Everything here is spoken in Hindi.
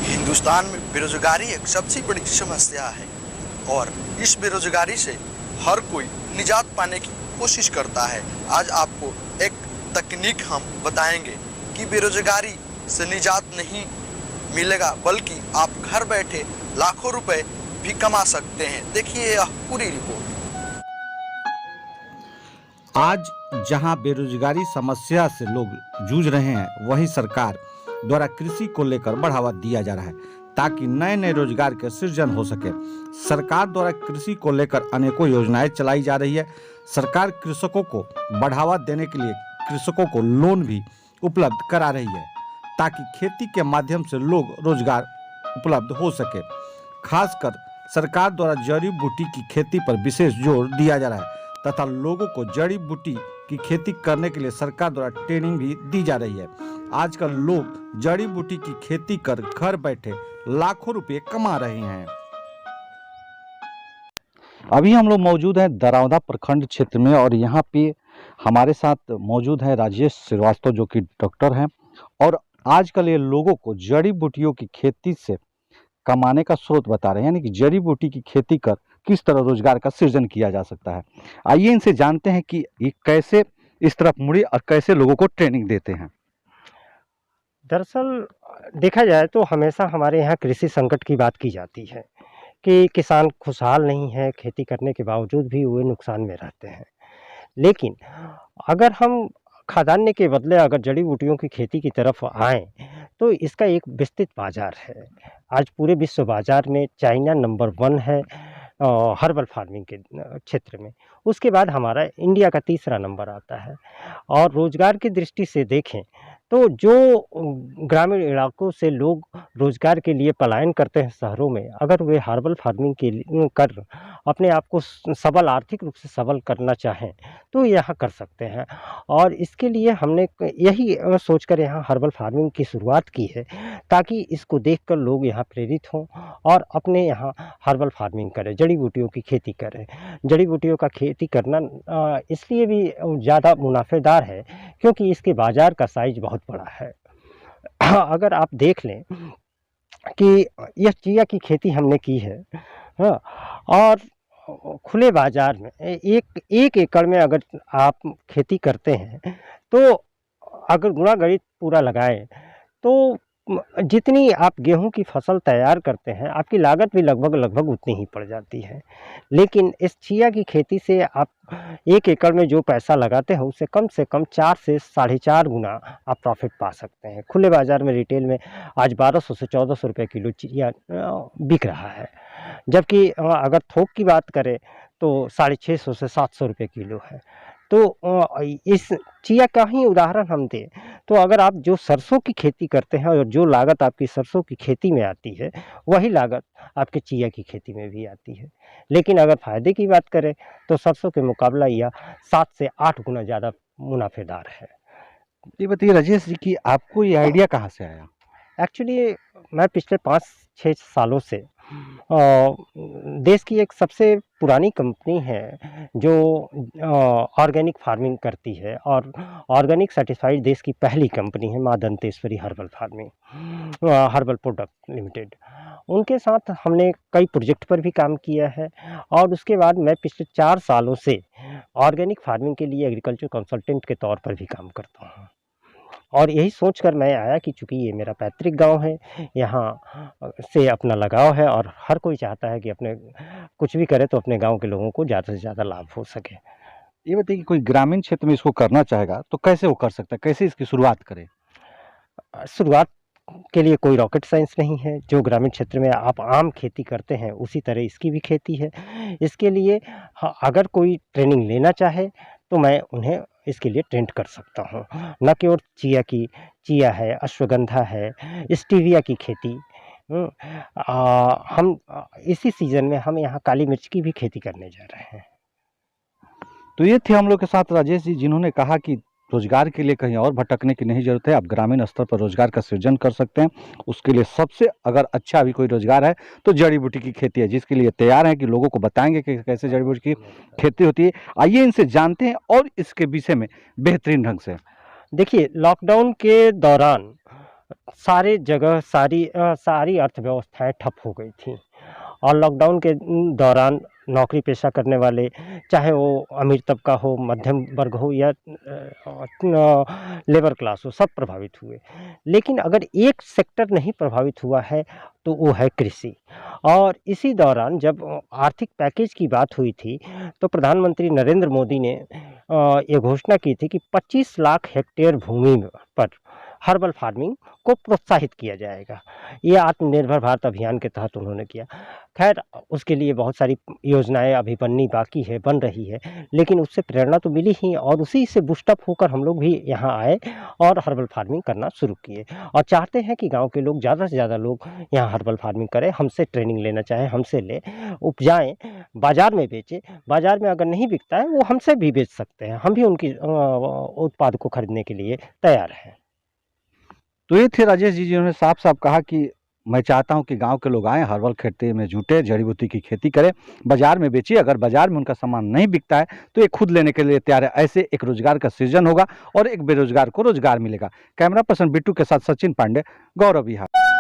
हिंदुस्तान में बेरोजगारी एक सबसे बड़ी समस्या है और इस बेरोजगारी से हर कोई निजात पाने की कोशिश करता है। आज आपको एक तकनीक हम बताएंगे कि बेरोजगारी से निजात नहीं मिलेगा, बल्कि आप घर बैठे लाखों रुपए भी कमा सकते हैं। देखिए यह पूरी रिपोर्ट। आज जहां बेरोजगारी समस्या से लोग जूझ रहे हैं, वहीं सरकार द्वारा कृषि को लेकर बढ़ावा दिया जा रहा है ताकि नए नए रोजगार के सृजन हो सके। सरकार द्वारा कृषि को लेकर अनेकों योजनाएं चलाई जा रही है। सरकार कृषकों को बढ़ावा देने के लिए कृषकों को लोन भी उपलब्ध करा रही है ताकि खेती के माध्यम से लोग रोजगार उपलब्ध हो सके। खासकर सरकार द्वारा जड़ी बूटी की खेती पर विशेष जोर दिया जा रहा है तथा लोगों को जड़ी बूटी की खेती करने के लिए सरकार द्वारा ट्रेनिंग भी दी जा रही है। आजकल लोग जड़ी बूटी की खेती कर घर बैठे लाखों रुपए कमा रहे हैं। अभी हम लोग मौजूद हैं दरौंदा प्रखंड क्षेत्र में और यहाँ पे हमारे साथ मौजूद है राजेश श्रीवास्तव जो कि डॉक्टर हैं और आजकल ये लोगों को जड़ी बूटियों की खेती से कमाने का स्रोत बता रहे हैं, यानी कि जड़ी बूटी की खेती कर किस तरह रोजगार का सृजन किया जा सकता है। आइए इनसे जानते हैं कि ये कैसे इस तरफ मुड़े और कैसे लोगों को ट्रेनिंग देते हैं। दरअसल देखा जाए तो हमेशा हमारे यहाँ कृषि संकट की बात की जाती है कि किसान खुशहाल नहीं है, खेती करने के बावजूद भी वे नुकसान में रहते हैं। लेकिन अगर हम खाद्यान्न के बदले अगर जड़ी बूटियों की खेती की तरफ आएँ तो इसका एक विस्तृत बाज़ार है। आज पूरे विश्व बाज़ार में चाइना नंबर 1 है हर्बल फार्मिंग के क्षेत्र में। उसके बाद हमारा इंडिया का तीसरा नंबर आता है। और रोज़गार की दृष्टि से देखें तो जो ग्रामीण इलाकों से लोग रोज़गार के लिए पलायन करते हैं शहरों में, अगर वे हर्बल फार्मिंग के लिए कर अपने आप को सबल आर्थिक रूप से सबल करना चाहें तो यहाँ कर सकते हैं। और इसके लिए हमने यही सोचकर यहाँ हर्बल फार्मिंग की शुरुआत की है ताकि इसको देखकर लोग यहाँ प्रेरित हों और अपने यहाँ हर्बल फार्मिंग करें, जड़ी बूटियों की खेती करें। जड़ी बूटियों का खेती करना इसलिए भी ज़्यादा मुनाफेदार है क्योंकि इसके बाज़ार का साइज़ बहुत बड़ा है। अगर आप देख लें कि यह चिया की खेती हमने की है, हाँ, और खुले बाज़ार में एक एकड़ में अगर आप खेती करते हैं तो अगर गुणा गणित पूरा लगाएं तो जितनी आप गेहूं की फसल तैयार करते हैं आपकी लागत भी लगभग उतनी ही पड़ जाती है। लेकिन इस चिया की खेती से आप एक एकड़ में जो पैसा लगाते हैं उससे कम 4 से 4.5 गुना आप प्रॉफिट पा सकते हैं। खुले बाज़ार में रिटेल में आज 1200 से 1400 रुपये किलो चिया बिक रहा है, जबकि अगर थोक की बात करें तो 650 से 700 रुपये किलो है। तो इस चिया का ही उदाहरण हम दें तो अगर आप जो सरसों की खेती करते हैं और जो लागत आपकी सरसों की खेती में आती है वही लागत आपके चिया की खेती में भी आती है। लेकिन अगर फ़ायदे की बात करें तो सरसों के मुकाबला यह 7 से 8 गुना ज़्यादा मुनाफेदार है। ये बताइए राजेश जी कि आपको ये आइडिया कहाँ से आया? एक्चुअली मैं पिछले 5-6 सालों से देश की एक सबसे पुरानी कंपनी है जो ऑर्गेनिक फार्मिंग करती है और ऑर्गेनिक सर्टिफाइड देश की पहली कंपनी है माँ Danteshwari herbal farming herbal product limited. उनके साथ हमने कई प्रोजेक्ट पर भी काम किया है और उसके बाद मैं पिछले 4 सालों से ऑर्गेनिक फार्मिंग के लिए एग्रीकल्चर कंसल्टेंट के तौर पर भी काम करता हूँ। और यही सोचकर मैं आया कि चूँकि ये मेरा पैतृक गांव है, यहाँ से अपना लगाव है और हर कोई चाहता है कि अपने कुछ भी करे तो अपने गांव के लोगों को ज़्यादा से ज़्यादा लाभ हो सके। ये बताइए कि कोई ग्रामीण क्षेत्र में इसको करना चाहेगा तो कैसे वो कर सकता है, कैसे इसकी शुरुआत करे? शुरुआत के लिए कोई रॉकेट साइंस नहीं है। जो ग्रामीण क्षेत्र में आप आम खेती करते हैं उसी तरह इसकी भी खेती है। इसके लिए अगर कोई ट्रेनिंग लेना चाहे तो मैं उन्हें इसके लिए ट्रेंड कर सकता हूँ। न केवल चिया है, अश्वगंधा है, स्टीविया की खेती, हम इसी सीज़न में हम यहाँ काली मिर्च की भी खेती करने जा रहे हैं। तो ये थे हम लोग के साथ राजेश जी जिन्होंने कहा कि रोजगार के लिए कहीं और भटकने की नहीं जरूरत है। आप ग्रामीण स्तर पर रोजगार का सृजन कर सकते हैं। उसके लिए सबसे अगर अच्छा अभी कोई रोजगार है तो जड़ी बूटी की खेती है, जिसके लिए तैयार है कि लोगों को बताएंगे कि कैसे जड़ी बूटी की खेती होती है। आइए इनसे जानते हैं और इसके विषय में बेहतरीन ढंग से। देखिए, लॉकडाउन के दौरान सारे जगह सारी अर्थव्यवस्थाएं ठप हो गई थी और लॉकडाउन के दौरान नौकरी पेशा करने वाले, चाहे वो अमीर तबका हो, मध्यम वर्ग हो या लेबर क्लास हो, सब प्रभावित हुए। लेकिन अगर एक सेक्टर नहीं प्रभावित हुआ है तो वो है कृषि। और इसी दौरान जब आर्थिक पैकेज की बात हुई थी तो प्रधानमंत्री नरेंद्र मोदी ने ये घोषणा की थी कि 25 लाख हेक्टेयर भूमि पर हर्बल फार्मिंग को प्रोत्साहित किया जाएगा। ये आत्मनिर्भर भारत अभियान के तहत उन्होंने किया। खैर, उसके लिए बहुत सारी योजनाएं अभी बननी बाकी है, बन रही है, लेकिन उससे प्रेरणा तो मिली ही और उसी से बूस्टअप होकर हम लोग भी यहाँ आए और हर्बल फार्मिंग करना शुरू किए और चाहते हैं कि गांव के लोग ज़्यादा से ज़्यादा लोग यहाँ हर्बल फार्मिंग करें, हमसे ट्रेनिंग लेना चाहें, हमसे ले उपजाएं, बाज़ार में बेचें। बाज़ार में अगर नहीं बिकता है वो हमसे भी बेच सकते हैं, हम भी उनकी उत्पाद को खरीदने के लिए तैयार हैं। तो ये थे राजेश जी, जिन्होंने साफ साफ कहा कि मैं चाहता हूं कि गांव के लोग आएं, हर्बल खेती में जुटे, जड़ी बूटी की खेती करें, बाजार में बेचिए। अगर बाजार में उनका सामान नहीं बिकता है तो ये खुद लेने के लिए तैयार है। ऐसे एक रोजगार का सृजन होगा और एक बेरोजगार को रोजगार मिलेगा। कैमरा पर्सन बिट्टू के साथ सचिन पांडे, गौरव विहार।